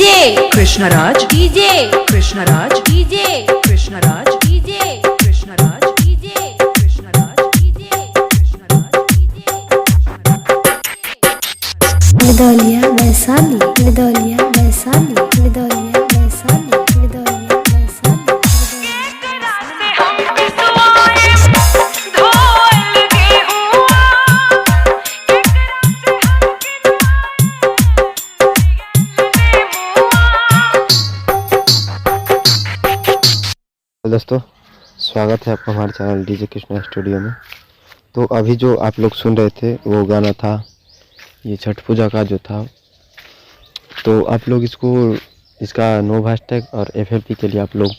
DJ Krishnaraj DJ Krishnaraj DJ Krishnaraj DJ Krishnaraj DJ Krishnaraj DJ Nirdaliya Vaishali Nirdaliya Vaishali Nirdaliya Vaishali Nirdaliya Vaishali दोस्तों, स्वागत है आपका हमारे चैनल डीजे कृष्णा स्टूडियो में। तो अभी जो आप लोग सुन रहे थे वो गाना था, ये छठ पूजा का जो था। तो आप लोग इसका नो हैशटैग और FLP के लिए आप लोग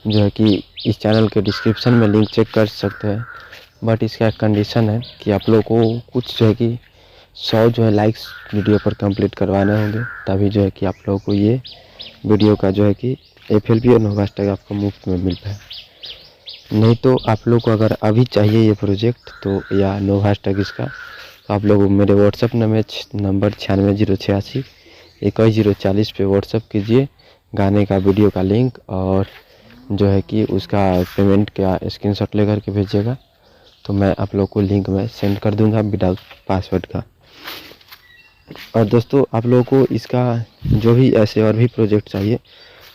जो है कि इस चैनल के डिस्क्रिप्शन में लिंक चेक कर सकते हैं। बट इसका एक कंडीशन है कि आप लोग को कुछ जो है कि 100 जो है लाइक्स वीडियो पर कंप्लीट करवाने होंगे, तभी जो है कि आप लोगों को ये वीडियो का जो है कि FLP और नो हैशटैग आपको मुफ्त में मिल पाए। नहीं तो आप लोग को अगर अभी चाहिए ये प्रोजेक्ट तो या नो हैशटैग इसका, तो आप लोग मेरे व्हाट्सअप नंबर 9608 21040 पे व्हाट्सअप कीजिए गाने का वीडियो का लिंक, और जो है कि उसका पेमेंट का स्क्रीनशॉट लेकर के भेजिएगा। तो मैं आप लोग को लिंक में सेंड कर दूंगा विदाउट पासवर्ड का। और दोस्तों, आप लोगों को इसका जो भी ऐसे और भी प्रोजेक्ट चाहिए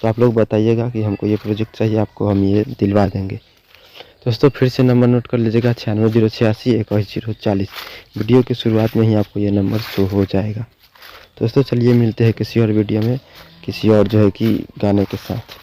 तो आप लोग बताइएगा कि हमको ये प्रोजेक्ट चाहिए, आपको हम ये दिलवा देंगे। दोस्तों फिर से नंबर नोट कर लीजिएगा 9608 21040। वीडियो की शुरुआत में ही आपको ये नंबर शो हो जाएगा। दोस्तों चलिए मिलते हैं किसी और वीडियो में किसी और जो है कि गाने के साथ।